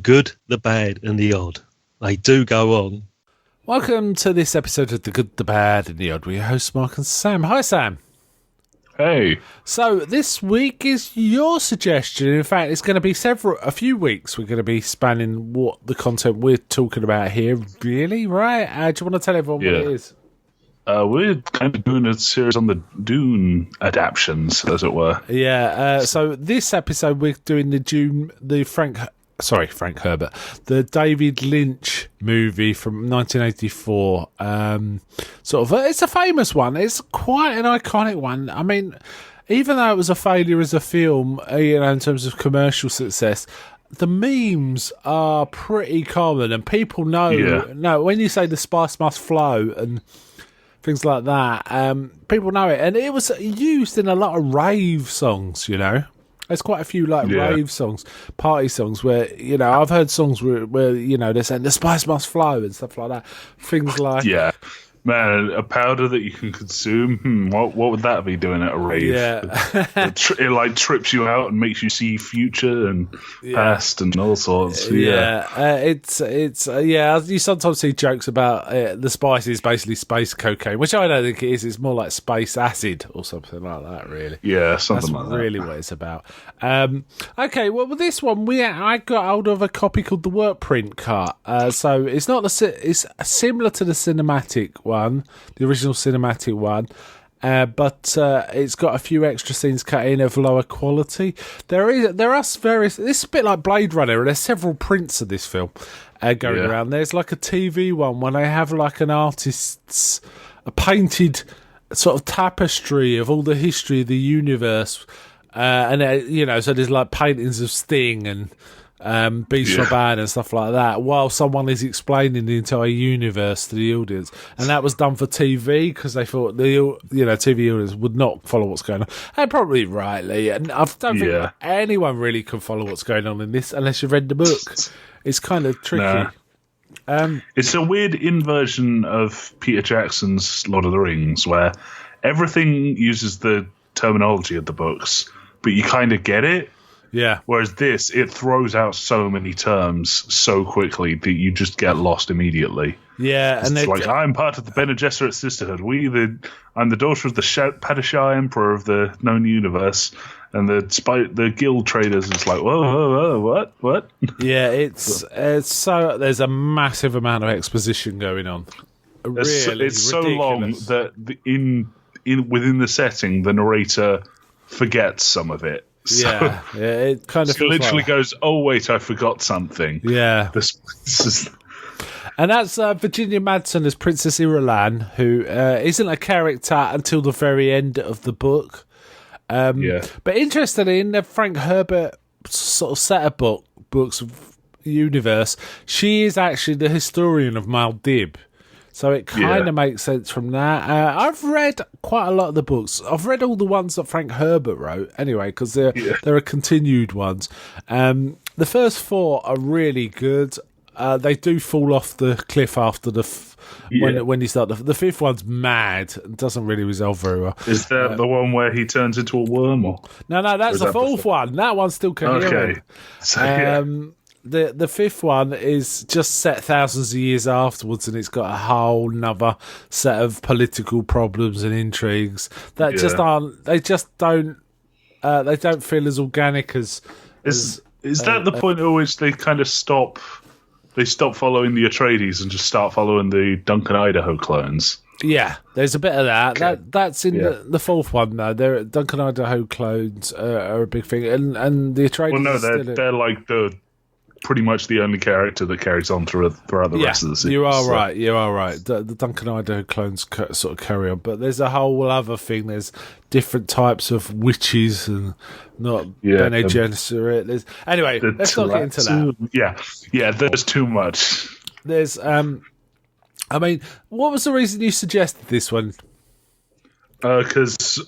good, the bad, and the odd. They do go on. Welcome to this episode of The Good, the Bad, and the Odd. We're your hosts, Mark and Sam. Hi, Sam. Hey. So this week is your suggestion. In fact, it's going to be a few weeks. We're going to be spanning what the content we're talking about here. Really, right? Do you want to tell everyone what it is? We're kind of doing a series on the Dune adaptions, as it were. Yeah. So this episode, we're doing the Dune, Frank Herbert, the David Lynch movie from 1984. It's a famous one. It's quite an iconic one. I mean, even though it was a failure as a film, in terms of commercial success, the memes are pretty common, and people know. Yeah. No, when you say the spice must flow and things like that, people know it, and it was used in a lot of rave songs. There's quite a few rave songs, party songs where, I've heard songs where they're saying the spice must flow and stuff like that. Things like... Yeah. Man, a powder that you can consume, what would that be doing at a rave? Yeah. it trips you out and makes you see future and past and all sorts. Yeah. You sometimes see jokes about the spice is basically space cocaine, which I don't think it is. It's more like space acid or something like that, really. Yeah, something like that. That's really what it's about. Okay, well, with this one, I got hold of a copy called the work print cut. So it's not it's similar to the cinematic one, the original cinematic one, but it's got a few extra scenes cut in of lower quality. There are various. This is a bit like Blade Runner, and there's several prints of this film going around. There's like a TV one when they have like an artist's a painted sort of tapestry of all the history of the universe, and so there's like paintings of Sting and Beast for Bad and stuff like that, while someone is explaining the entire universe to the audience, and that was done for TV because they thought the TV audience would not follow what's going on, and probably rightly. And I don't think anyone really can follow what's going on in this unless you've read the book. It's kind of tricky. Nah. It's a weird inversion of Peter Jackson's Lord of the Rings, where everything uses the terminology of the books, but you kind of get it. Yeah. Whereas this, it throws out so many terms so quickly that you just get lost immediately. Yeah, and it's like, I'm part of the Bene Gesserit Sisterhood. I'm the daughter of the Padishah Emperor of the known universe, and the guild traders. It's like, whoa, what? Yeah, it's so there's a massive amount of exposition going on. It's so long that within the setting, the narrator forgets some of it. So, it kind of literally goes, oh wait, I forgot something. Yeah. And that's Virginia Madsen as Princess Irulan, who isn't a character until the very end of the book. But interestingly, in the Frank Herbert sort of set of books universe, she is actually the historian of Maldib. So it kind of makes sense from that. I've read quite a lot of the books. I've read all the ones that Frank Herbert wrote, anyway, because there are continued ones. The first 4 are really good. They do fall off the cliff after when you start. The 5th one's mad and doesn't really resolve very well. Is that the one where he turns into a worm? Or? No, that's the 4th one. That one's still coherent. Okay. So, The 5th one is just set thousands of years afterwards, and it's got a whole nother set of political problems and intrigues that just aren't. They just don't. They don't feel as organic as. Is that the point at which they kind of stop? They stop following the Atreides and just start following the Duncan Idaho clones. Yeah, there's a bit of that. Okay. That's in the 4th one though. Duncan Idaho clones are a big thing, and the Atreides. Well, no, they're like pretty much the only character that carries on throughout the rest of the series. You are right. You are right. The Duncan Idaho clones sort of carry on, but there's a whole other thing. There's different types of witches and not Bene Gesserit. Anyway, let's not get into that. Yeah. There's too much. There's I mean, what was the reason you suggested this one? Because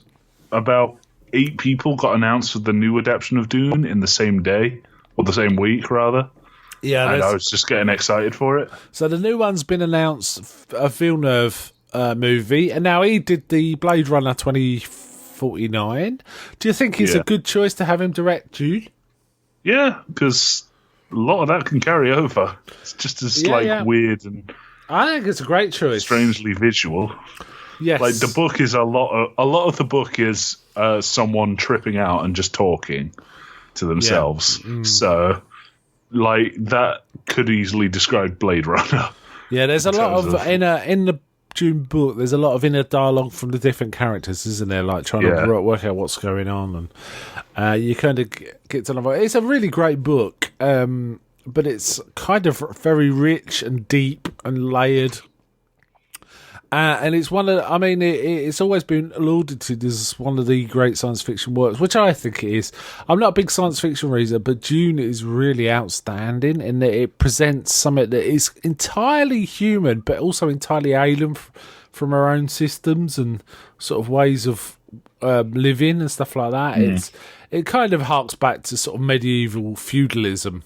about 8 people got announced for the new adaptation of Dune in the same day. Or the same week, rather. Yeah, and I was just getting excited for it. So the new one's been announced, a Villeneuve movie, and now he did the Blade Runner 2049. Do you think it's a good choice to have him direct Dune? Yeah, because a lot of that can carry over. It's just as weird and I think it's a great choice. Strangely visual. Yes. Like the book is a lot of the book is someone tripping out and just talking to themselves. Yeah. So like that could easily describe Blade Runner. Yeah, there's a lot of in the Dune book. There's a lot of inner dialogue from the different characters, isn't there? Like trying to work out what's going on, and you kind of get to know. It's a really great book, but it's kind of very rich and deep and layered. And it's one of, I mean, it's always been alluded to as one of the great science fiction works, which I think it is. I'm not a big science fiction reader, but Dune is really outstanding in that it presents something that is entirely human, but also entirely alien from our own systems and sort of ways of living and stuff like that. It kind of harks back to sort of medieval feudalism.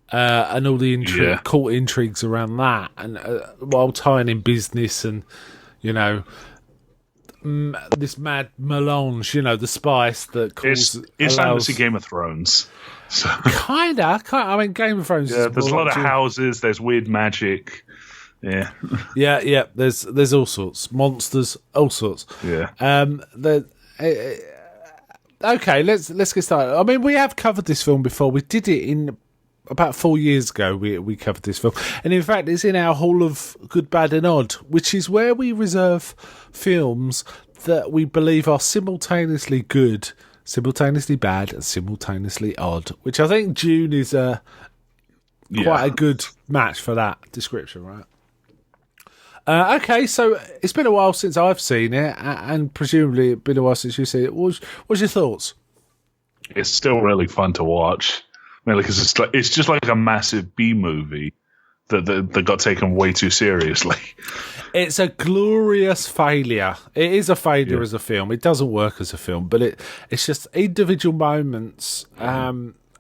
And all the court intrigues around that, and while tying in business and, you know, this mad melange, you know, the spice that causes... It's fantasy Game of Thrones. So. Kinda. I mean, Game of Thrones... Yeah, there's a lot of houses, there's weird magic. Yeah. yeah, there's all sorts. Monsters, all sorts. Yeah. Okay, let's get started. I mean, we have covered this film before. We did it in... About 4 years ago, we covered this film. And in fact, it's in our Hall of Good, Bad and Odd, which is where we reserve films that we believe are simultaneously good, simultaneously bad, and simultaneously odd, which I think Dune is quite a good match for that description, right? Okay, so it's been a while since I've seen it, and presumably it's been a while since you've seen it. What's your thoughts? It's still really fun to watch. Because it's just like a massive B movie that got taken way too seriously. It's a glorious failure. It is a failure as a film. It doesn't work as a film, but it's just individual moments are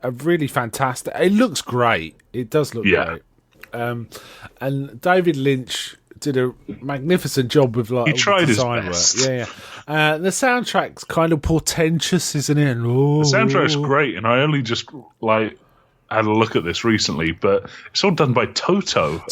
really fantastic. It looks great. It does look great. And David Lynch did a magnificent job with like he tried his design best. Work. Yeah. The soundtrack's kind of portentous, isn't it? The soundtrack's great, and I only just like had a look at this recently, but it's all done by Toto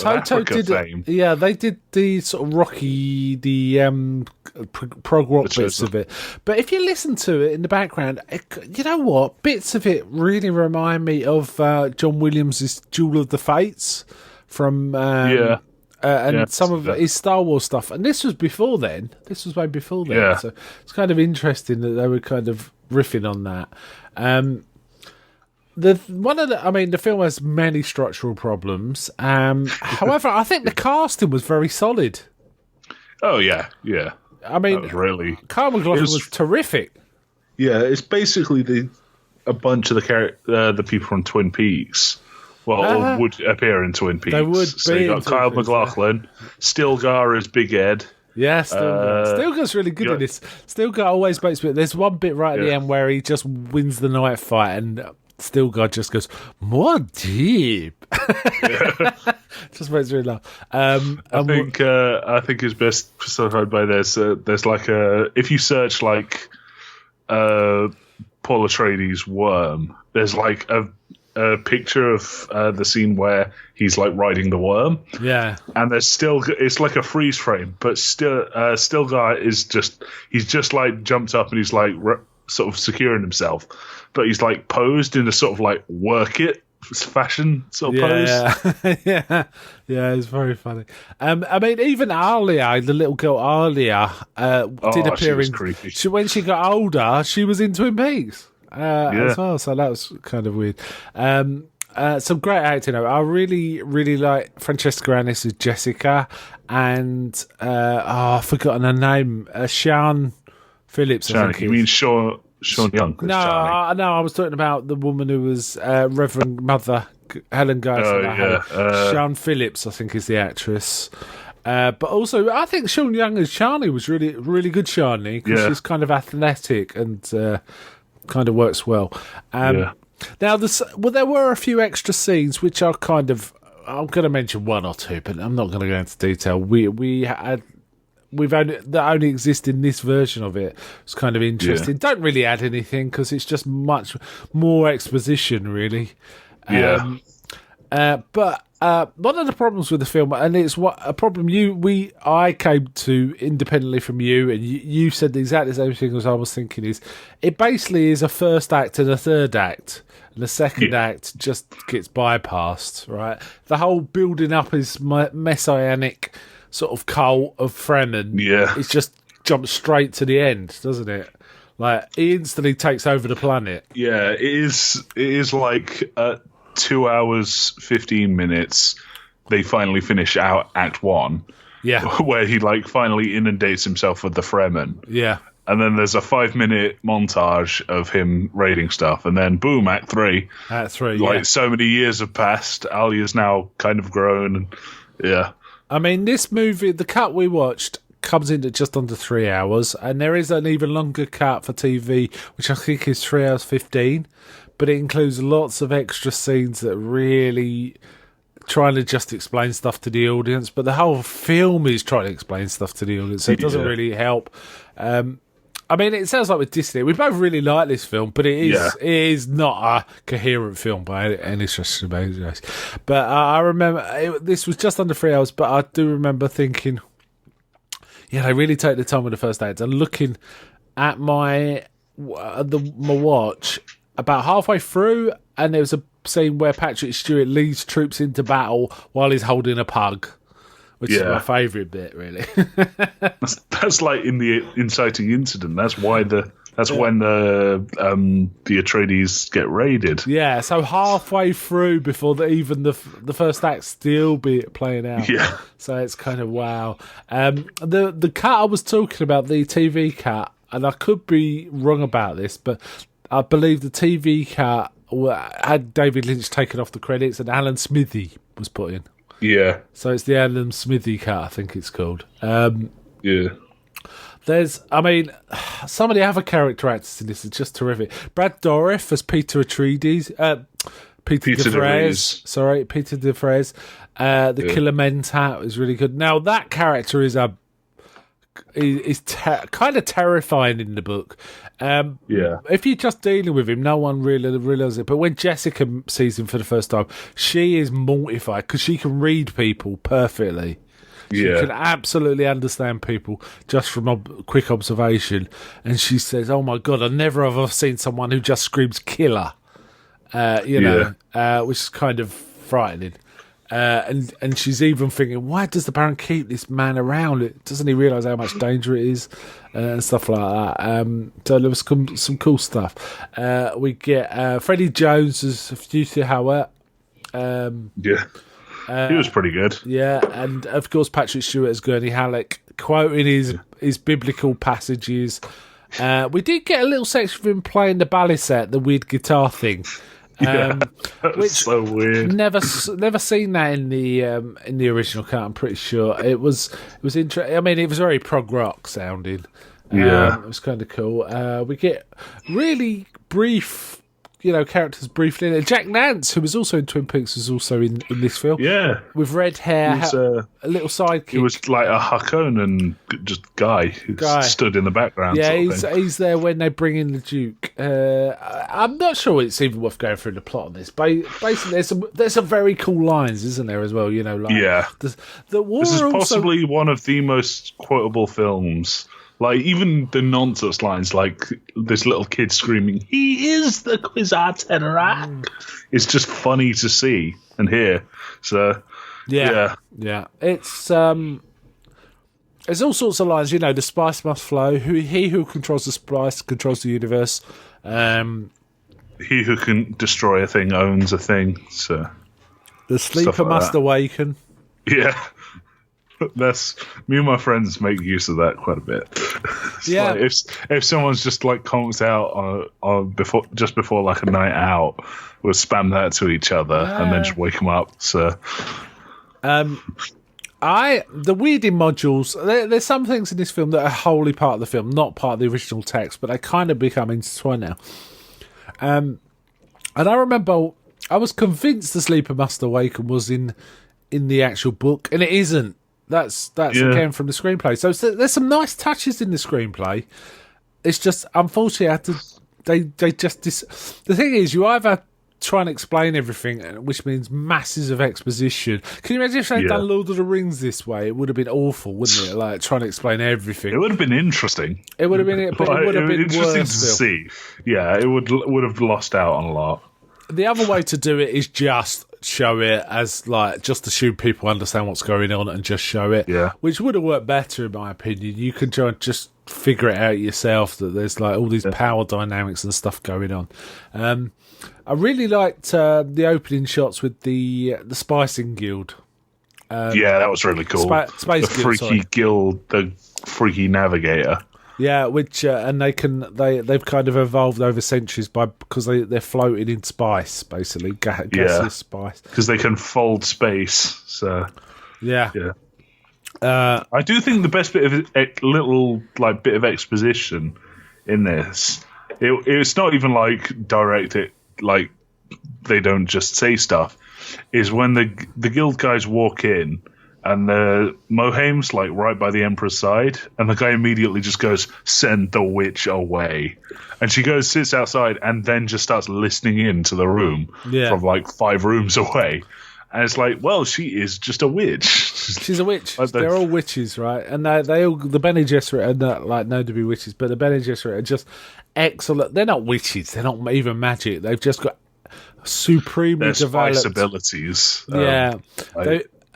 did fame. Yeah, they did the sort of rocky, the prog rock bits of it. But if you listen to it in the background, you know what? Bits of it really remind me of John Williams' Duel of the Fates from some of his Star Wars stuff. And this was before then. This was way before then. Yeah. So it's kind of interesting that they were kind of riffing on that. The film has many structural problems. However, I think the casting was very solid. Oh, yeah. I mean, Kyle MacLachlan was terrific. Yeah, it's basically a bunch of the people from Twin Peaks. Well, would appear in Twin Peaks. They would so you got Kyle MacLachlan, Stilgar as Big Ed. Yeah, Stilgar's really good at this. Stilgar always makes me... There's one bit right at the end where he just wins the night fight and Stilgar just goes, more deep. Just makes me laugh. I think it's best personified by there's like a... If you search like Paul Atreides worm, there's like a picture of the scene where he's like riding the worm. Yeah. And it's like a freeze frame, but Stilgar he's just like jumped up and he's like sort of securing himself, but he's like posed in a sort of like work it fashion sort of pose. Yeah, it's very funny. I mean, even Alia, the little girl Alia, did appear in. Creepy. When she got older, she was in Twin Peaks. As well, so that was kind of weird. Some great acting. I really, really like Francesca Annis as Jessica, and I've forgotten her name. Sian Phillips. You mean Sean Young? No, I was talking about the woman who was Reverend Mother Helen Geisler. Sian Phillips, I think, is the actress. But also, I think Sean Young as Charlie was really, really good. Charlie, because she's kind of athletic and. Kind of works well. Now, there were a few extra scenes which are kind of. I'm going to mention one or two, but I'm not going to go into detail. That only exist in this version of it. It's kind of interesting. Don't really add anything because it's just much more exposition, really. But one of the problems with the film, and it's a problem I came to independently from you, and you said exactly the same thing as I was thinking, is it basically is a first act and a third act, and the second act just gets bypassed, right? The whole building up his messianic sort of cult of Fremen, it just jumps straight to the end, doesn't it? Like, he instantly takes over the planet. Yeah, it is like 2 hours, 15 minutes, they finally finish out Act 1. Yeah. Where he, like, finally inundates himself with the Fremen. Yeah. And then there's a 5-minute montage of him raiding stuff. And then, boom, Act 3. Act 3, like, so many years have passed. Ali is now kind of grown. And, yeah. I mean, this movie, the cut we watched, comes in at just under 3 hours. And there is an even longer cut for TV, which I think is 3 hours 15. But it includes lots of extra scenes that really trying to just explain stuff to the audience. But the whole film is trying to explain stuff to the audience, so it doesn't really help. I mean, it sounds like with Disney, we both really like this film, but it is not a coherent film by any stretch of the imagination. But I remember this was just under 3 hours, but I do remember thinking, yeah, they really take the time with the first act. And looking at my watch, about halfway through, and there was a scene where Patrick Stewart leads troops into battle while he's holding a pug, which is my favourite bit, really. that's like in the inciting incident. That's why when the Atreides get raided. Yeah, so halfway through before even the first act still be playing out. Yeah. So it's kind of wow. The cut I was talking about, the TV cut, and I could be wrong about this, but I believe the TV cut had David Lynch taken off the credits and Alan Smithy was put in. Yeah. So it's the Alan Smithy cut, I think it's called. Yeah. Some of the other character actors in this are just terrific. Brad Dourif as Peter Atreides. Peter DeFries. Sorry, Peter DeFries. The Killer Mentat is really good. Now, that character is kind of terrifying in the book. If you're just dealing with him, no one really realizes it. But when Jessica sees him for the first time, she is mortified because she can read people perfectly. She can absolutely understand people just from quick observation. And she says, "Oh my God, I never have seen someone who just screams killer." Which is kind of frightening. And she's even thinking, why does the Baron keep this man around? Doesn't he realise how much danger it is? And stuff like that. So there was some cool stuff. We get Freddie Jones as Future Howard. He was pretty good. Yeah, and of course Patrick Stewart as Gurney Halleck, quoting his biblical passages. We did get a little section of him playing the balisette, the weird guitar thing. Which so weird. Never seen that in the original cut. I'm pretty sure it was interesting. I mean, it was very prog rock sounding. It was kind of cool. We get really brief, characters briefly. Jack Nance, who was also in Twin Peaks, was also in this film. Yeah, with red hair, a little sidekick. He was like a Harkonnen just guy who stood in the background. Yeah, he's there when they bring in the Duke. I'm not sure it's even worth going through the plot on this. Basically, there's some very cool lines, isn't there, as well? The war. This is also possibly one of the most quotable films. Like, even the nonsense lines, like this little kid screaming, "He is the Kwisatz Haderach!" It's just funny to see and hear. So, yeah. It's there's all sorts of lines. The spice must flow. He who controls the spice controls the universe. He who can destroy a thing owns a thing. So, the sleeper must awaken. Yeah. That's me and my friends make use of that quite a bit. Like if someone's just like conked out on before like a night out, we'll spam that to each other and then just wake them up. So, the weirding modules. There's some things in this film that are wholly part of the film, not part of the original text, but they kind of become intertwined now. And I remember I was convinced the sleeper must awaken was in the actual book, and it isn't. That's again from the screenplay. So there's some nice touches in the screenplay. It's just unfortunately the thing is, you either try and explain everything, which means masses of exposition. Can you imagine if they'd done Lord of the Rings this way? It would have been awful, wouldn't it? Like trying to explain everything. It would have been interesting. It would have been, but it would have been interesting worse to still. see. Yeah, it would have lost out on a lot. The other way to do it is just show it as like just assume people understand what's going on and just show it. Yeah. Which would have worked better in my opinion. You can try and just figure it out yourself that there's like all these power dynamics and stuff going on. I really liked the opening shots with the Spicing Guild. Yeah, that was really cool. Space the Guild, freaky guild, the freaky navigator. Yeah, which and they've kind of evolved over centuries because they're floating in spice, basically gaseous spice. Because they can fold space. So yeah. I do think the best bit of little like bit of exposition in this, it's not even like direct. It like they don't just say stuff. Is when the guild guys walk in. And the Mohaim's like right by the Emperor's side, and the guy immediately just goes, "Send the witch away." And she goes, sits outside, and then just starts listening in to the room from like 5 rooms away. And it's like, well, she is just a witch. She's a witch. They're all witches, right? And they all the Bene Gesserit are not like known to be witches, but the Bene Gesserit are just excellent. They're not witches. They're not even magic. They've just got supremely developed spice abilities. Yeah.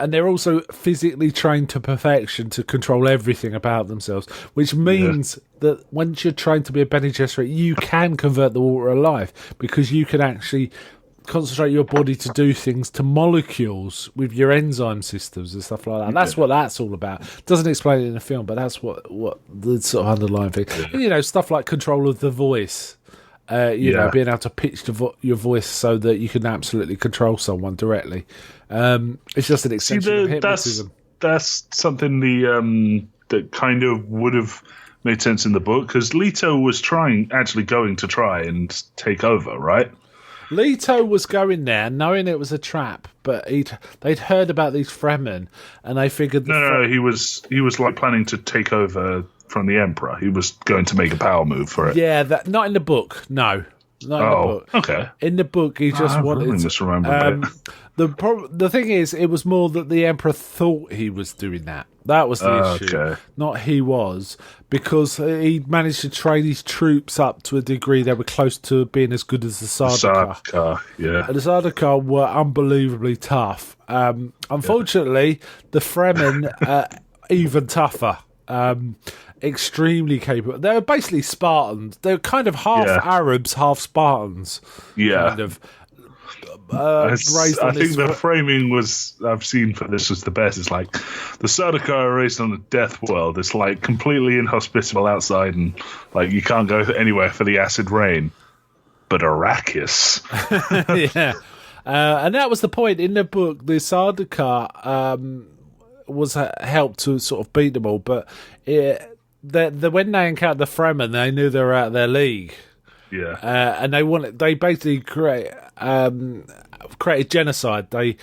And they're also physically trained to perfection to control everything about themselves, which means that once you're trained to be a Bene Gesserit, you can convert the water of life because you can actually concentrate your body to do things to molecules with your enzyme systems and stuff like that. That's what that's all about. Doesn't explain it in the film, but that's what the sort of underlying thing. And, stuff like control of the voice. Being able to pitch your voice so that you can absolutely control someone directly. It's just an extension of hypnotism. That's something that kind of would have made sense in the book because Leto was actually going to try and take over, right? Leto was going there knowing it was a trap, but they'd heard about these Fremen and they figured he was like planning to take over from the Emperor. He was going to make a power move for it. Yeah, not in the book. No, not in the book. Okay. In the book, he just wanted. Really misremembered it. The thing is, it was more that the Emperor thought he was doing that. That was the issue. Okay. Not he was, because he managed to train his troops up to a degree they were close to being as good as the Sardaukar. Yeah. And the Sardaukar were unbelievably tough. Unfortunately, the Fremen even tougher. Extremely capable. They were basically Spartans. They were kind of half Arabs, half Spartans. Yeah. Kind of. I think the framing I've seen for this was the best. It's like the Sardaukar are raised on the death world. It's like completely inhospitable outside, and like you can't go anywhere for the acid rain. But Arrakis, yeah, and that was the point in the book. The Sardaukar was helped to sort of beat them all, but when they encountered the Fremen, they knew they were out of their league. Yeah, and they basically created genocide. They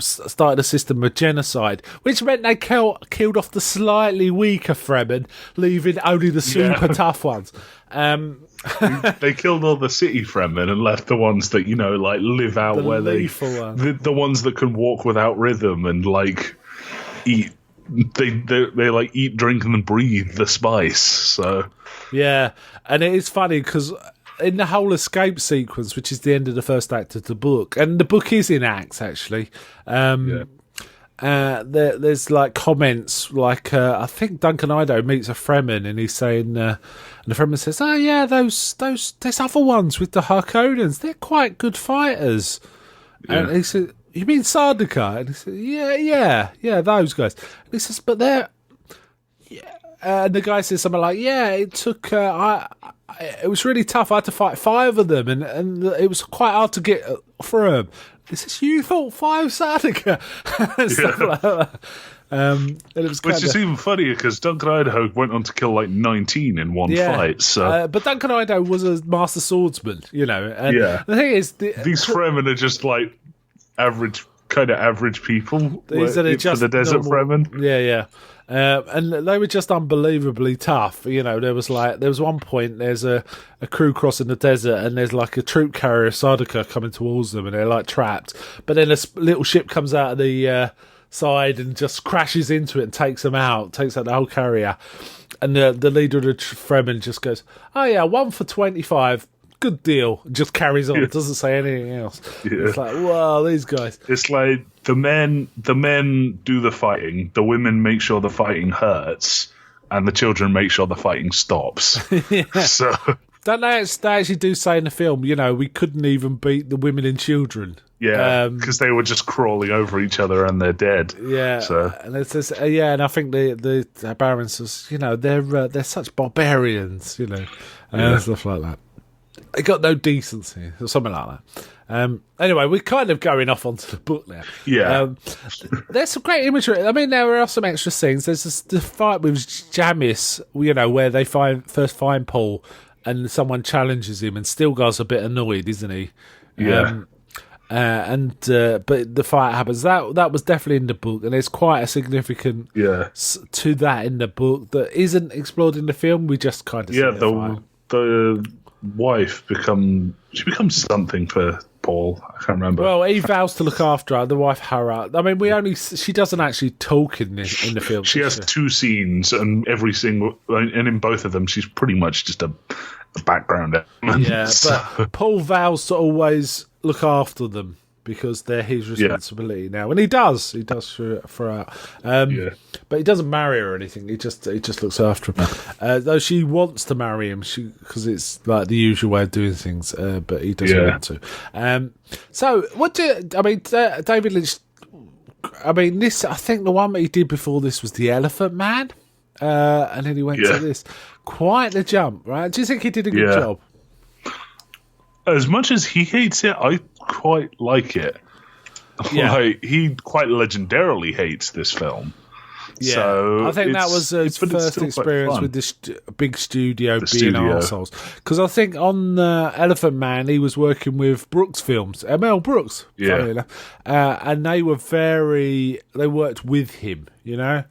started a system of genocide, which meant they killed off the slightly weaker Fremen, leaving only the super tough ones. They killed all the city Fremen and left the ones that like live out where the ones that can walk without rhythm and like eat. They like eat, drink, and breathe the spice. So yeah, and it is funny because in the whole escape sequence, which is the end of the first act of the book, and the book is in acts actually. There's like comments like I think Duncan Idaho meets a Fremen and he's saying, and the Fremen says, "Oh yeah, those there's other ones with the Harkonnens. They're quite good fighters." Yeah. And he said, "You mean Sardaukar?" And he said, "Yeah, those guys." And he says, "But they're." Yeah. And the guy says something like, "Yeah, it took. It was really tough. I had to fight 5 of them, and it was quite hard to get through them." He says, "You fought 5 Sardaukar?" And stuff like that. And it was which is even funnier because Duncan Idaho went on to kill like 19 in one fight. So, but Duncan Idaho was a master swordsman, And the thing is, these Fremen are just like average kind of average people These are for the Desert Fremen. Yeah. And they were just unbelievably tough. You know, there was one point, there's a crew crossing the desert, and there's like a troop carrier, Sardaukar, coming towards them, and they're like trapped. But then a little ship comes out of the side and just crashes into it and takes out the whole carrier. And the leader of the Fremen just goes, "Oh yeah, 1 for 25. Good deal." Just carries on. Doesn't say anything else. Yeah. It's like, wow, these guys. It's like the men do the fighting, the women make sure the fighting hurts, and the children make sure the fighting stops. So don't they actually do say in the film, you know, we couldn't even beat the women and children. Yeah, because they were just crawling over each other and they're dead. Yeah, so. And it's this, and I think the Baron says, you know, they're such barbarians, you know, and stuff like that. They got no decency, or something like that. Anyway, we're kind of going off onto the book now. Yeah. There's some great imagery. I mean, there are some extra scenes. There's the fight with Jamis, you know, where they first find Paul and someone challenges him, and Stilgar's a bit annoyed, isn't he? Yeah. But the fight happens. That was definitely in the book, and there's quite a significant to that in the book that isn't explored in the film. We just kind of the wife becomes something for Paul. I can't remember. Well, he vows to look after her. The wife, Hera. I mean, she doesn't actually talk in the film. She has 2 scenes, and and in both of them, she's pretty much just a background element. Yeah, but Paul vows to always look after them because they're his responsibility now, and he does throughout. But he doesn't marry her or anything. He just looks after him. Though she wants to marry him, because it's like the usual way of doing things. But he doesn't want to. So David Lynch? I mean, this. I think the one that he did before this was The Elephant Man, and then he went to this. Quite the jump, right? Do you think he did a good job? As much as he hates it, I quite like it. Yeah. Like, he quite legendarily hates this film. Yeah, so I think that was his first experience with this big studio being arseholes. Because I think on Elephant Man, he was working with Brooks Films, Mel Brooks, and they worked with him, you know.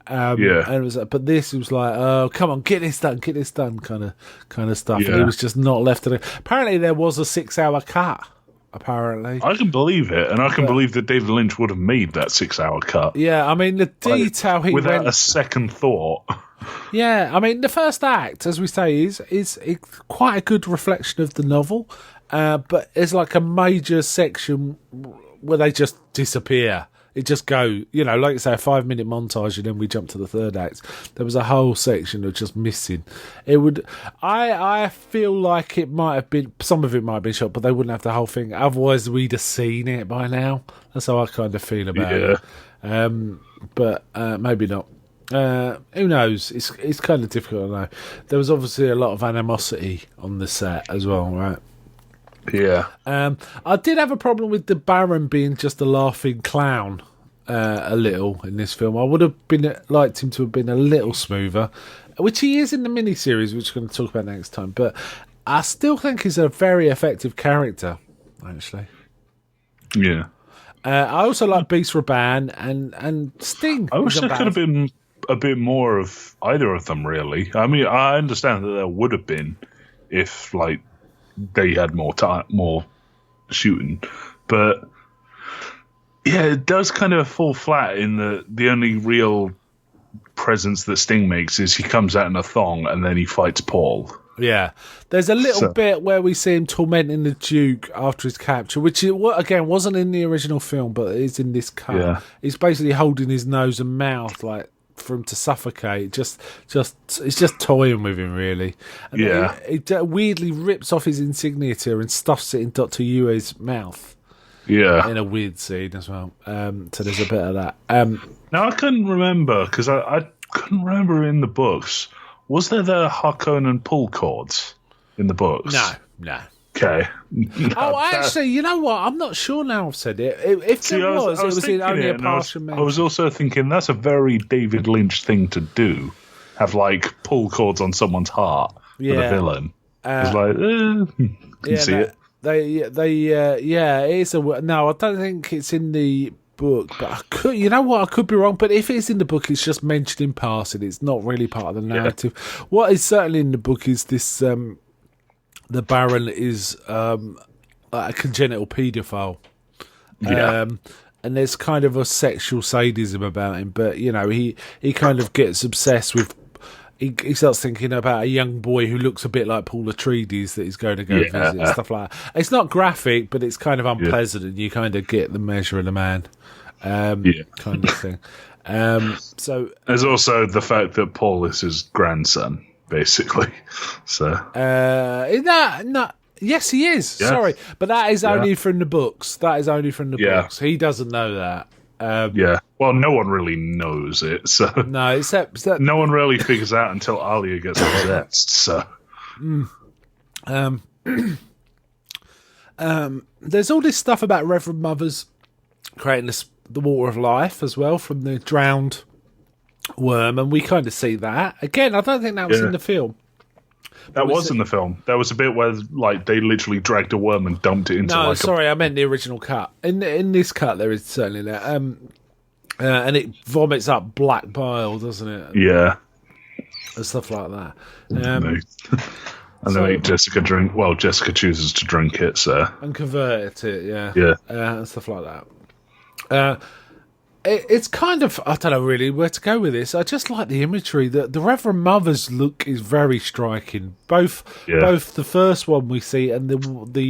And it was, but this was like, oh, come on, get this done, kind of stuff. And he was just not left to it. Apparently, there was a 6-hour cut. Apparently, I can believe it, and I can believe that David Lynch would have made that 6-hour cut. Yeah, I mean, the detail he without a second thought. Yeah, I mean, the first act, as we say, is quite a good reflection of the novel, but it's like a major section where they just disappear. It just go, you know, like you say, a 5-minute montage, and then we jump to the third act. There was a whole section of just missing. It would, I feel like it might have been, some of it might have been shot, but they wouldn't have the whole thing. Otherwise, we'd have seen it by now. That's how I kind of feel about it. But maybe not. Who knows? It's kind of difficult to know. There was obviously a lot of animosity on the set as well, right? Yeah. I did have a problem with the Baron being just a laughing clown a little in this film. I would have liked him to have been a little smoother, which he is in the miniseries, which we're going to talk about next time. But I still think he's a very effective character, actually. Yeah. I also like Beast Raban and Sting. I wish there could have been a bit more of either of them, really. I mean, I understand that there would have been if, like, they had more time, more shooting, but yeah, it does kind of fall flat in the only real presence that Sting makes is he comes out in a thong and then he fights Paul. Yeah, there's a little bit where we see him tormenting the Duke after his capture, which again wasn't in the original film, but is in this cut. Yeah. He's basically holding his nose and mouth like for him to suffocate. It's just toying with him, really. And he weirdly rips off his insignia and stuffs it in Dr. Yue's mouth. Yeah, in a weird scene as well. So there's a bit of that. Now I couldn't remember because I couldn't remember in the books. Was there the Harkonnen pull cords in the books? No. Okay. Actually, you know what? I'm not sure now I've said it. If there was, it was in only a partial mention. I was also thinking that's a very David Lynch thing to do. Have, like, pull cords on someoone heart with a villain. It's like, can see it. yeah, it is no. I don't think it's in the book, but I could. You know what? I could be wrong. But if it's in the book, it's just mentioned in passing. It's not really part of the narrative. Yeah. What is certainly in the book is this: the Baron is a congenital paedophile. Yeah. And there's kind of a sexual sadism about him, but he kind of gets obsessed with. He starts thinking about a young boy who looks a bit like Paul Atreides that he's going to go visit and stuff like that. It's not graphic, but it's kind of unpleasant, and you kind of get the measure of the man, kind of thing. So there's also the fact that Paul is his grandson, basically. So yes, he is. Yeah. Sorry, but that is only from the books. That is only from the books. He doesn't know that. Well, no one really knows it, so no, except no one really figures out until Alia gets possessed. So, there's all this stuff about Reverend Mothers creating the water of life as well from the drowned worm, and we kind of see that again. I don't think that was in the film. That was in the film. There was a bit where, like, they literally dragged a worm and dumped it into. No, sorry, I meant the original cut. In this cut, there is certainly that, and it vomits up black bile, doesn't it? Yeah, and stuff like that. And they make Jessica drink. Well, Jessica chooses to drink it, so and convert it. Yeah, and stuff like that. It's kind of, I don't know really where to go with this. I just like the imagery. The Reverend Mother's look is very striking. Both the first one we see and the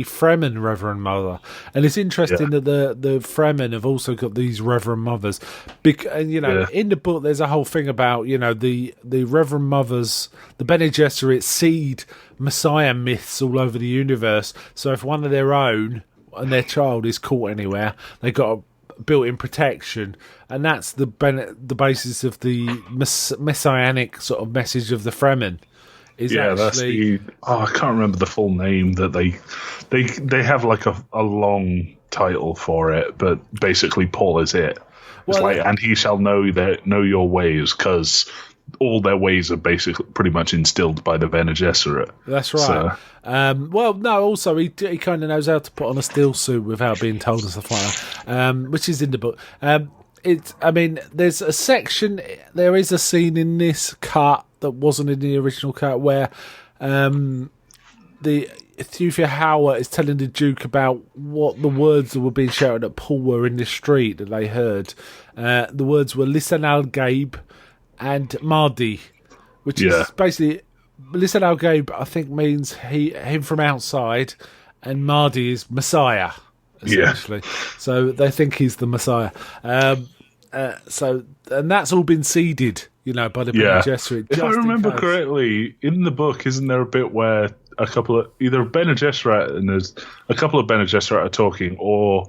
Fremen Reverend Mother. And it's interesting that the Fremen have also got these Reverend Mothers. And in the book there's a whole thing about the Reverend Mothers, the Bene Gesserit seed Messiah myths all over the universe. So if one of their own and their child is caught anywhere, they got built-in protection, and that's the basis of the messianic sort of message of the Fremen. That's the. I can't remember the full name that they have like a long title for it, but basically Paul is it. It's and he shall know your ways, because all their ways are basically pretty much instilled by the Bene Gesserit. That's right. So. Also he kind of knows how to put on a steel suit without being told and stuff like that, which is in the book. There's a section, there is a scene in this cut that wasn't in the original cut where the Thufir Hauer is telling the Duke about what the words that were being shouted at Paul were in the street that they heard. The words were Lisan al-Gaib and Mardi, which is basically Lisan al-Gaib, I think, means him from outside, and Mardi is Messiah, essentially. So they think he's the Messiah. And that's all been seeded, by the Bene Gesserit. If I remember correctly, in the book, isn't there a bit where a couple of either Bene Gesserit and there's a couple of Bene Gesserit are talking, or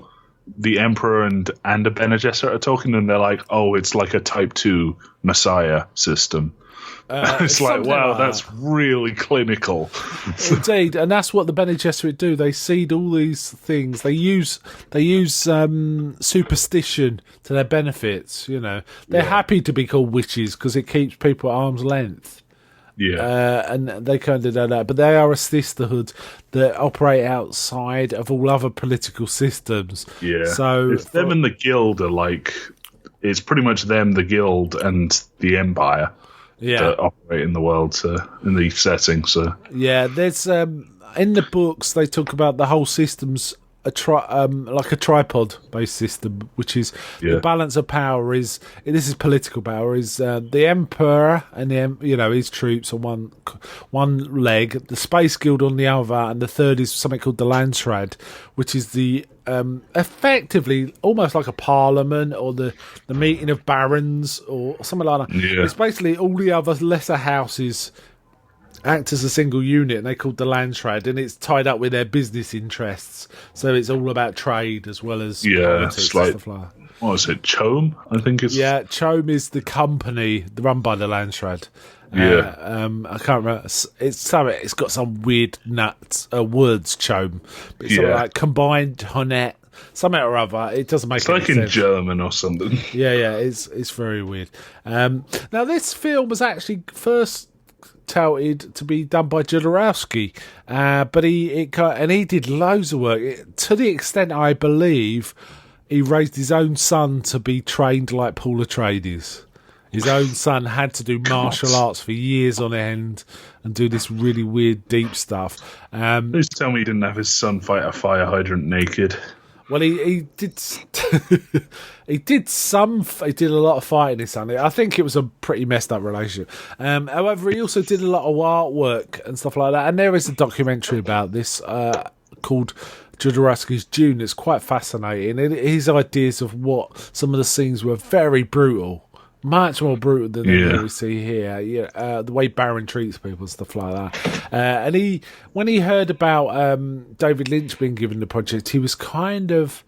the Emperor and a Bene Gesserit are talking, and they're like, "Oh, it's like a Type 2 Messiah system." It's like, wow, that's really clinical. Indeed, and that's what the Bene Gesserit do. They seed all these things. They use superstition to their benefits. They're happy to be called witches because it keeps people at arm's length. And they kind of know that, but they are a sisterhood that operate outside of all other political systems. So it's them and the guild are like, it's pretty much them, the guild, and the empire that operate in the world, in the setting. So there's in the books they talk about the whole system's like a tripod-based system, which is the balance of power is. This is political power. Is the Emperor and his troops on one leg, the Space Guild on the other, and the third is something called the Landsraad, which is the effectively almost like a parliament or the meeting of barons or something like that. It's basically all the other lesser houses act as a single unit, and they're called the Landsraad, and it's tied up with their business interests. So it's all about trade as well as politics and stuff like that. What is it, CHOAM? I think it's... Yeah, CHOAM is the company run by the Landsraad. I can't remember. It's got some weird words, CHOAM. But it's sort of like combined Honnet, something or other. It doesn't make any sense. It's like in German or something. It's very weird. Now, this film was actually first touted to be done by Jodorowsky, but he did loads of work to the extent I believe he raised his own son to be trained like Paul Atreides. His own son had to do martial arts for years on end and do this really weird, deep stuff. Please tell me he didn't have his son fight a fire hydrant naked. Well, he did. He did a lot of fighting. His son. I think it was a pretty messed up relationship. However, he also did a lot of artwork and stuff like that. And there is a documentary about this called Jodorowsky's Dune. It's quite fascinating. His ideas of what some of the scenes were very brutal. Much more brutal than we see here. The way Baron treats people and stuff like that. And when he heard about David Lynch being given the project, he was kind of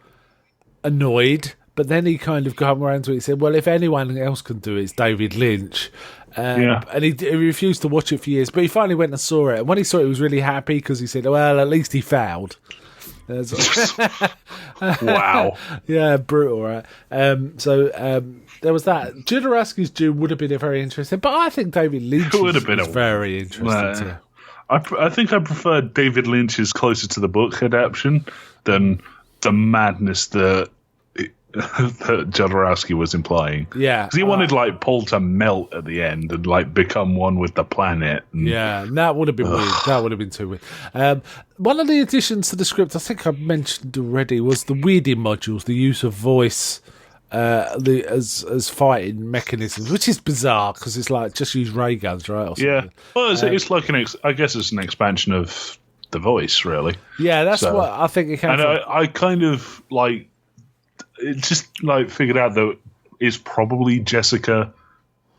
annoyed. But then he kind of got around to it. He said, "Well, if anyone else can do it, it's David Lynch." And he refused to watch it for years. But he finally went and saw it. And when he saw it, he was really happy because he said, "Well, at least he failed." Wow. Yeah, brutal, right? There was that. Jodorowsky's Dune would have been a very interesting, but I think David Lynch would have been very interesting too. I think I prefer David Lynch's closer to the book adaptation than the madness that Jodorowsky was implying. Yeah, because he wanted like Paul to melt at the end and like become one with the planet. Yeah, that would have been weird. That would have been too weird. One of the additions to the script, I think I mentioned already, was the weirding modules, the use of voice as fighting mechanisms, which is bizarre because it's like just use ray guns, right? Or yeah, well, it's like I guess it's an expansion of the voice, really. Yeah, that's what I think it can. And I kind of like. It just like figured out that it's probably Jessica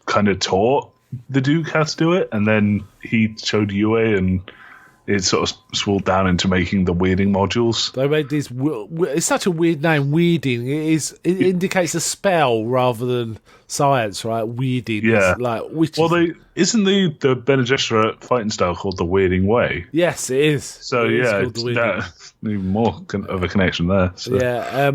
kind of taught the Duke how to do it, and then he showed Yue, and it sort of swooped down into making the weirding modules. They made this. It's such a weird name, weirding. It indicates a spell rather than science, right? Weirding. Yeah. Isn't the Bene Gesserit fighting style called the Weirding Way? Yes, it is. So it's even more of a connection there. So. Yeah.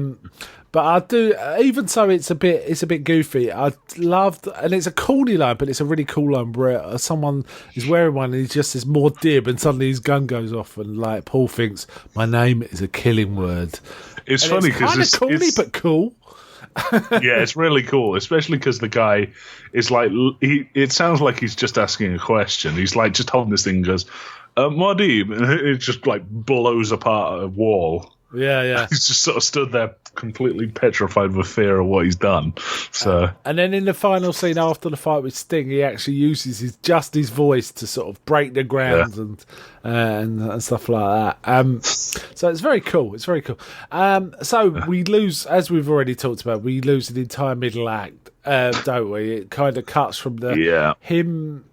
But I do, even so, it's a bit goofy. I loved, and it's a corny line, but it's a really cool line where someone is wearing one and he just says more dib, and suddenly his gun goes off, and like Paul thinks, my name is a killing word. It's funny because it's kind of corny, but cool. Yeah, it's really cool, especially because the guy is like, it sounds like he's just asking a question. He's like just holding this thing and goes, Muad'Dib, and it just like blows apart a wall. Yeah. He's just sort of stood there completely petrified with fear of what he's done. So, and then in the final scene after the fight with Sting, he actually uses his voice to sort of break the ground and stuff like that. So it's very cool. It's very cool. So we lose, as we've already talked about, we lose an entire middle act, don't we? It kind of cuts from him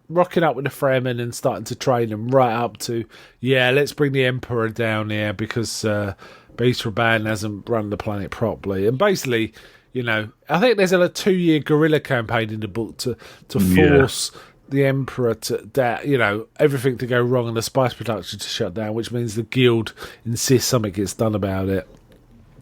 rocking up with the Fremen and starting to train them right up to, let's bring the Emperor down here because Beast Raban hasn't run the planet properly. And basically, I think there's a 2-year guerrilla campaign in the book to force the Emperor to, everything to go wrong and the spice production to shut down, which means the Guild insists something gets done about it.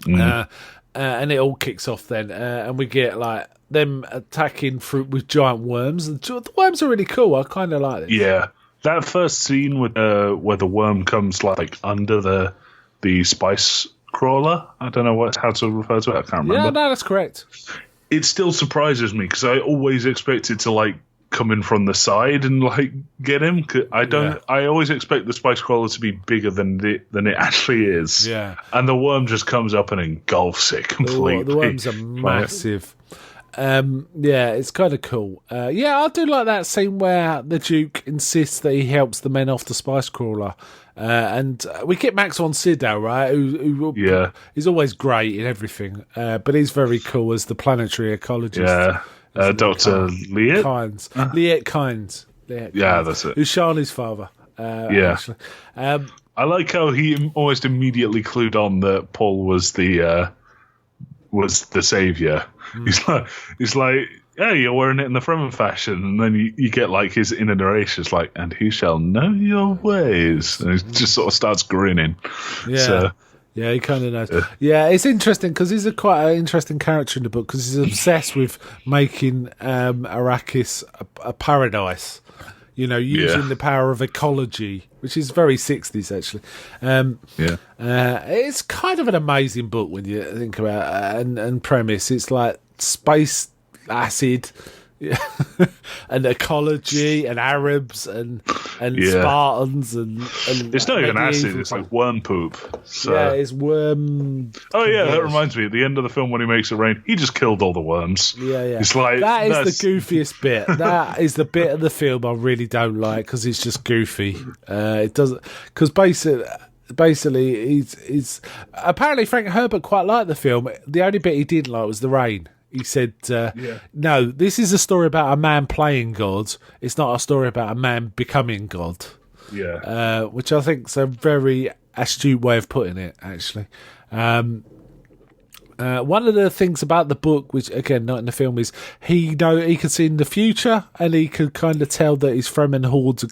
And it all kicks off then, and we get like them attacking fruit with giant worms. The worms are really cool. I kind of like it. Yeah, that first scene with where the worm comes like under the spice crawler. I don't know how to refer to it. I can't remember. Yeah, no, that's correct. It still surprises me because I always expect it to like come in from the side and like get him. I always expect the spice crawler to be bigger than it actually is. Yeah, and the worm just comes up and engulfs it completely. The worms are massive. It's kind of cool. I do like that scene where the Duke insists that he helps the men off the spice crawler. And we get Max von Sydow, right? Who he's always great in everything, but he's very cool as the planetary ecologist. Yeah. Dr. Liet Kynes. Liet Kynes. That's it. Who's Charlie's father. Actually. I like how he almost immediately clued on that Paul was the savior. He's like, yeah, you're wearing it in the Fremen fashion, and then you get like his inner narration. It's like, and he shall know your ways, and he just sort of starts grinning. Yeah. So, Yeah, he kind of knows. Yeah, it's interesting because he's quite an interesting character in the book because he's obsessed with making Arrakis a paradise. You know, using the power of ecology, which is very 60s, actually. It's kind of an amazing book when you think about it, and premise. It's like space acid and ecology and Arabs and Spartans and it's not even acid, it's like worm poop. So. Yeah, it's worm. Oh yeah, that reminds me. At the end of the film, when he makes it rain, he just killed all the worms. Yeah. It's like that is the goofiest bit. That is the bit of the film I really don't like because it's just goofy. It doesn't because basically he's apparently Frank Herbert quite liked the film. The only bit he didn't like was the rain. He said, no, this is a story about a man playing God. It's not a story about a man becoming God. Yeah. Which I think is a very astute way of putting it, actually. One of the things about the book, which, again, not in the film, is he could see in the future and he could kind of tell that his Fremen hordes are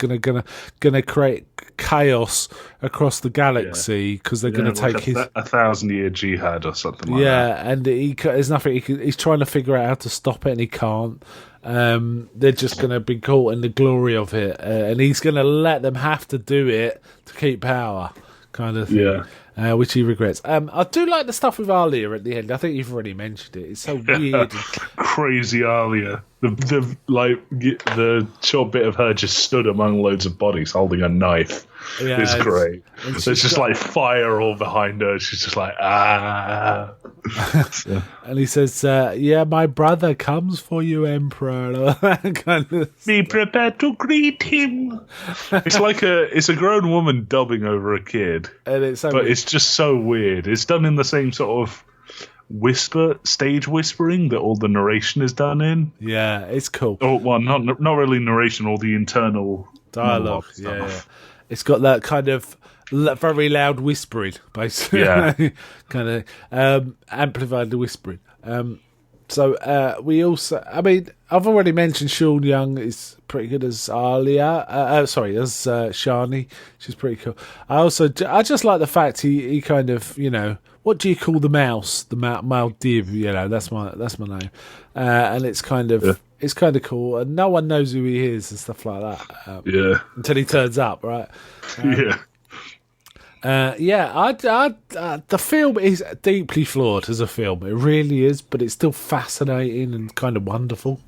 gonna create chaos across the galaxy because they're going to take his 1,000-year jihad or something like that. Yeah, and there's nothing he's trying to figure out how to stop it and he can't. They're just going to be caught in the glory of it, and he's going to let them have to do it to keep power, kind of thing. Yeah. Which he regrets. I do like the stuff with Alia at the end. I think you've already mentioned it. It's so weird. Crazy Alia. The short bit of her just stood among loads of bodies holding a knife. Yeah, it's great. There's just like fire all behind her. She's just like, ah. And he says, my brother comes for you, Emperor. Kind of be prepared to greet him. It's a grown woman dubbing over a kid. And it's it's just so weird. It's done in the same sort of stage whispering that all the narration is done in. Yeah, it's cool. Oh, well, not really narration, all the internal dialogue. Yeah. It's got that kind of very loud whispering, basically. Yeah. Kind of amplified the whispering. So we also, I've already mentioned Sean Young is pretty good as Alia. As Shani. She's pretty cool. I just like the fact he kind of, what do you call the mouse? The Maldiv, that's my name. And it's kind of it's kind of cool, and no one knows who he is and stuff like that. Until he turns up, right? The film is deeply flawed as a film. It really is, but it's still fascinating and kind of wonderful.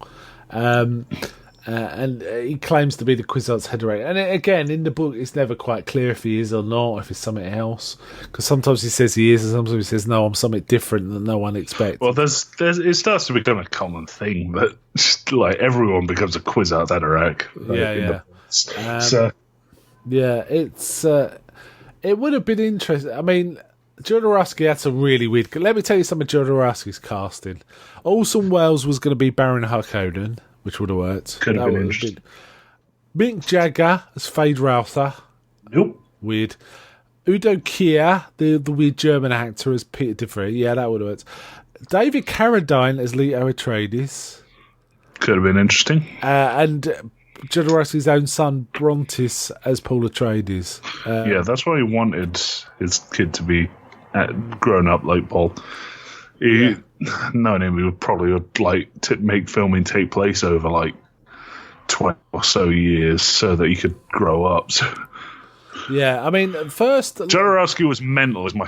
And he claims to be the Kwisatz Haderach. And again, in the book, it's never quite clear if he is or not, if it's something else. Because sometimes he says he is, and sometimes he says, no, I'm something different that no one expects. Well, it starts to become a common thing that like everyone becomes a Kwisatz Haderach. It would have been interesting. Jodorowsky had some really weird... Let me tell you some of Jodorowsky's casting. Orson Welles was going to be Baron Harkonnen, which would have worked. Could have been interesting. Mick Jagger as Fade Routher. Nope. Weird. Udo Kier, the weird German actor, as Peter DeVries. Yeah, that would have worked. David Carradine as Leto Atreides. Could have been interesting. And Jodorowsky's own son, Brontis, as Paul Atreides. That's why he wanted his kid to be grown up like Paul. Knowing him, he would probably like to make filming take place over like 20 or so years so that he could grow up. So. Yeah, first Jodorowsky was mental. Is my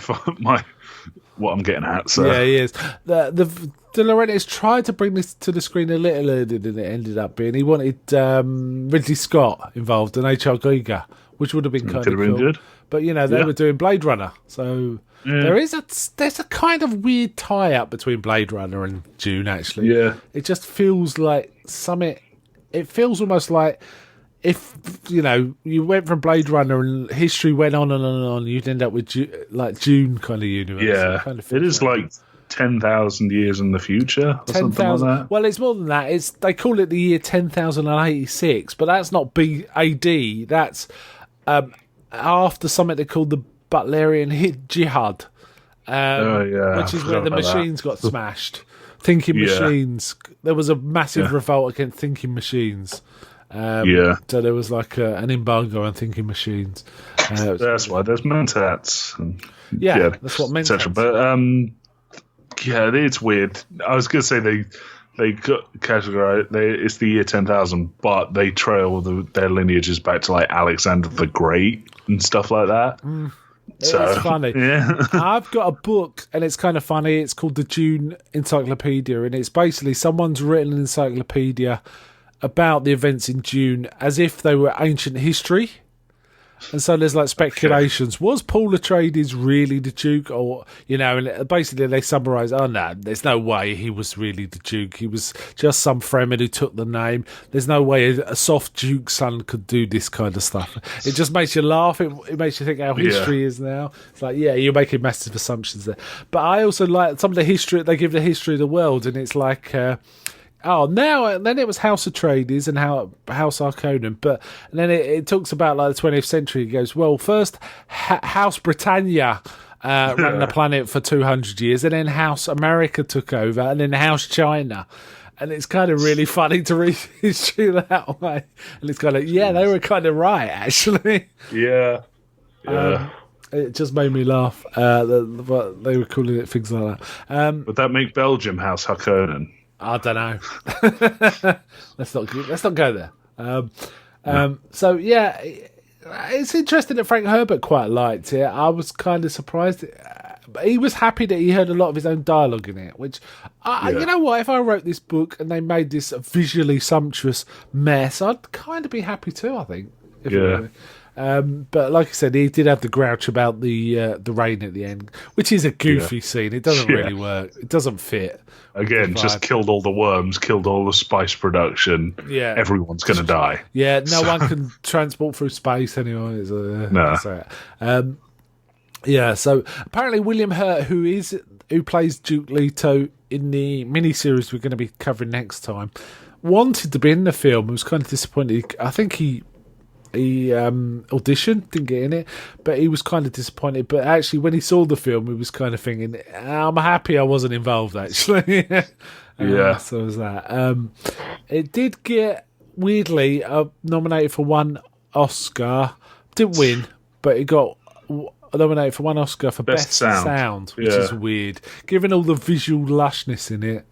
what I'm getting at. So. Yeah, he is. The Laurentiis tried to bring this to the screen a little earlier than it ended up being. He wanted Ridley Scott involved and H.R. Giger, which would have been kind of cool. Good. But they were doing Blade Runner, so. Yeah. There's a kind of weird tie-up between Blade Runner and Dune, actually. Yeah. It just feels like something... It feels almost like if, you went from Blade Runner and history went on and on and on, you'd end up with Dune kind of universe. Yeah, kind of it is like 10,000 years in the future or something like that. Well, it's more than that. They call it the year 10,086, but that's not AD. That's after something they called the Butlerian Jihad, which is where the machines got smashed. Thinking machines. There was a massive revolt against thinking machines. So there was like an embargo on thinking machines. That's why there's mentats. And, that's what mentats. But it's weird. I was going to say they got categorized. It's the year 10,000, but they trail their lineages back to like Alexander the Great and stuff like that. It's funny. Yeah. I've got a book, and it's kind of funny. It's called the Dune Encyclopedia, and it's basically someone's written an encyclopedia about the events in Dune as if they were ancient history. And so there's like speculations. Was Paul Atreides really the Duke? Or, and basically they summarise, no, there's no way he was really the Duke. He was just some Fremen who took the name. There's no way a soft Duke's son could do this kind of stuff. It just makes you laugh. It makes you think how history is now. It's like, you're making massive assumptions there. But I also like some of the history, they give the history of the world, and it's like... then it was House Atreides and House Harkonnen, but then it talks about like the 20th century. It goes, well, first House Britannia ran the planet for 200 years, and then House America took over, and then House China. And it's kind of really funny to read history that way. And it's kind of, they were kind of right, actually. Yeah. It just made me laugh. They were calling it things like that. Would that make Belgium House Harkonnen? I don't know. Let's not go there. It's interesting that Frank Herbert quite liked it. I was kind of surprised. He was happy that he heard a lot of his own dialogue in it, which, you know what, if I wrote this book and they made this visually sumptuous mess, I'd kind of be happy too, I think. But like I said, he did have the grouch about the rain at the end, which is a goofy scene. It doesn't really work. It doesn't fit. Again, just killed all the worms, killed all the spice production. Yeah. Everyone's going to die. Yeah, no one can transport through space anyway. No. So apparently William Hurt, who plays Duke Leto in the miniseries we're going to be covering next time, wanted to be in the film. He was kind of disappointed. I think he auditioned, didn't get in it, but he was kind of disappointed. But actually, when he saw the film, he was kind of thinking, I'm happy I wasn't involved, actually. So was that. It did get, weirdly, nominated for one Oscar. Didn't win, but it got nominated for one Oscar for Best Sound, which is weird, given all the visual lushness in it.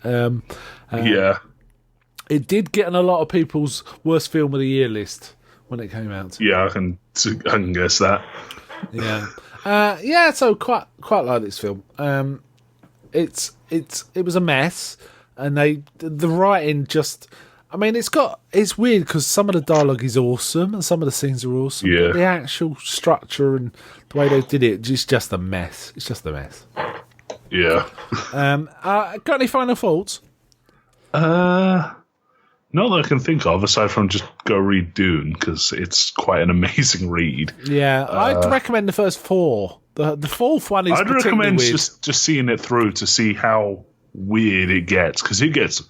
It did get on a lot of people's worst film of the year list when it came out. Yeah, I can guess that. So quite like this film. It was a mess, and the writing just. I mean, it's weird because some of the dialogue is awesome and some of the scenes are awesome. Yeah. But the actual structure and the way they did it is just a mess. It's just a mess. Yeah. Got any final thoughts? Not that I can think of, aside from just go read Dune, because it's quite an amazing read. Yeah, I'd recommend the first four. The fourth one is I'd recommend weird. just seeing it through to see how weird it gets, because it gets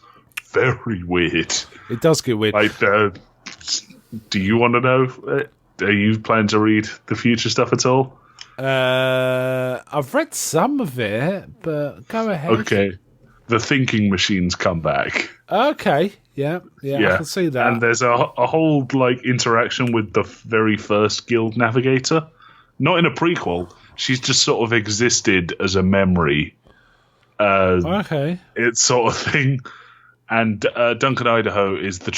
very weird. It does get weird. Like, do you want to know? Are you planning to read the future stuff at all? I've read some of it, but go ahead. Okay. The thinking machines come back. Okay. Yeah, I can see that. And there's a whole interaction with the very first guild navigator. Not in a prequel. She's just sort of existed as a memory. Okay. It's sort of thing. And Duncan Idaho is they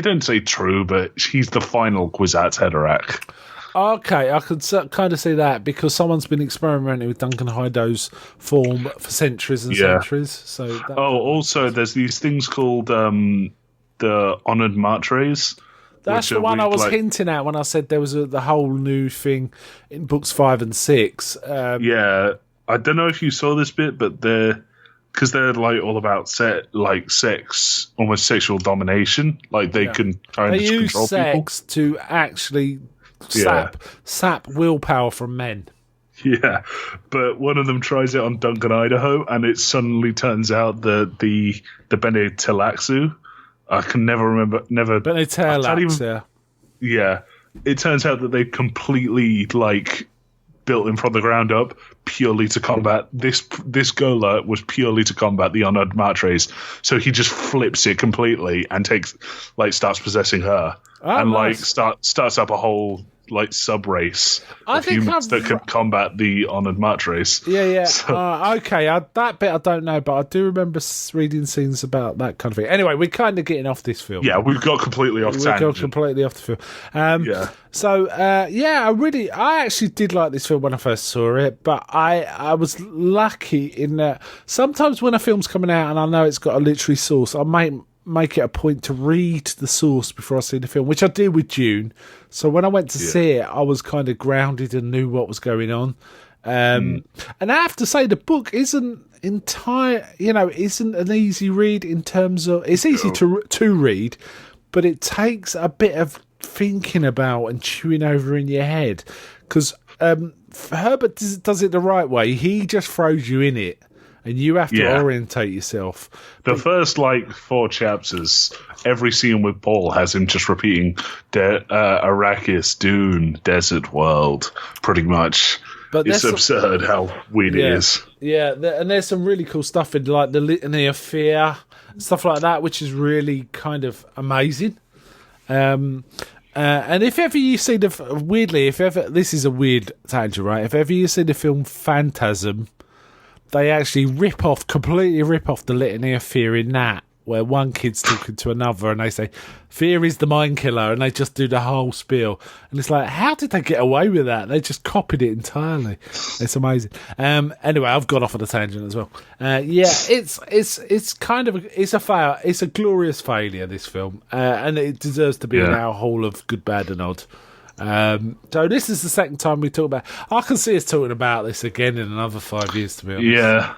don't say true, but she's the final Kwisatz Haderach. Okay, I could kind of see that because someone's been experimenting with Duncan Idaho's form for centuries and centuries. So also there's these things called the Honored Matres. That's the one I was hinting at when I said there was the whole new thing in books 5 and 6. I don't know if you saw this bit, but because they're all about sex, almost sexual domination. They can kind of control people. They use sex to actually sap willpower from men. Yeah, but one of them tries it on Duncan Idaho, and it suddenly turns out that the Bene Telaxu, I can never remember. Bene Telaxu. Yeah, it turns out that they completely built him from the ground up purely to combat this Gola was purely to combat the Honored Matres. So he just flips it completely and starts possessing her nice. starts up a whole sub race of humans that can combat the Honored Matres. Yeah. So, okay, that bit I don't know, but I do remember reading scenes about that kind of thing. Anyway, we're kind of getting off this film. yeah, we've got completely off tangent. Got completely off the film. Yeah. So, I actually did like this film when I first saw it, but I was lucky in that sometimes when a film's coming out and I know it's got a literary source, I might make it a point to read the source before I see the film, which I did with Dune. So when I went to see it, I was kind of grounded and knew what was going on. And I have to say, the book isn't isn't an easy read in terms of it's easy to read, but it takes a bit of thinking about and chewing over in your head because Herbert does it the right way. He just throws you in it. And you have to orientate yourself. The first 4 chapters, every scene with Paul has him just repeating Arrakis, Dune, Desert World, pretty much. But it's absurd how weird it is. Yeah, and there's some really cool stuff in the Litany of Fear, stuff like that, which is really kind of amazing. And if ever you see this is a weird tangent, right? If ever you see the film Phantasm, they actually completely rip off the Litany of Fear in that, where one kid's talking to another and they say, fear is the mind killer, and they just do the whole spiel. And it's like, how did they get away with that? They just copied it entirely. It's amazing. Anyway, I've gone off on a tangent as well. It's kind of it's a fail. It's a glorious failure, this film, and it deserves to be in our hall of good, bad, and odd. So this is the second time we talk about. I can see us talking about this again in another 5 years. To be honest, yeah,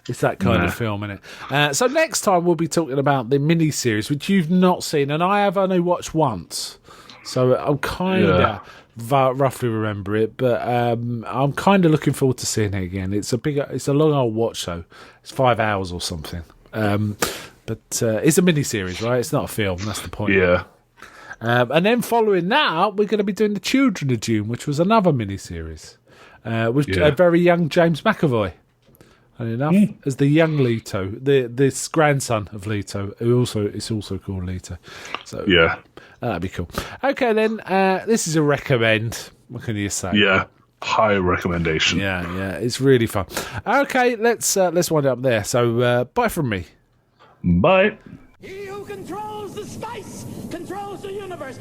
it's that kind of film, isn't it? So next time we'll be talking about the mini-series, which you've not seen, and I have only watched once. So I'm kind of roughly remember it, but I'm kind of looking forward to seeing it again. It's a long old watch, so it's 5 hours or something. But it's a mini-series, right? It's not a film. That's the point. Yeah. And then following that up, we're going to be doing The Children of Dune, which was another mini-series with a very young James McAvoy, funny enough, as the young Leto, this grandson of Leto, who is also called Leto. So that'd be cool. Okay, then this is a recommend. What can you say? Yeah, high recommendation. Yeah, it's really fun. Okay, let's wind it up there. So bye from me. Bye. He who controls the spice controls the universe.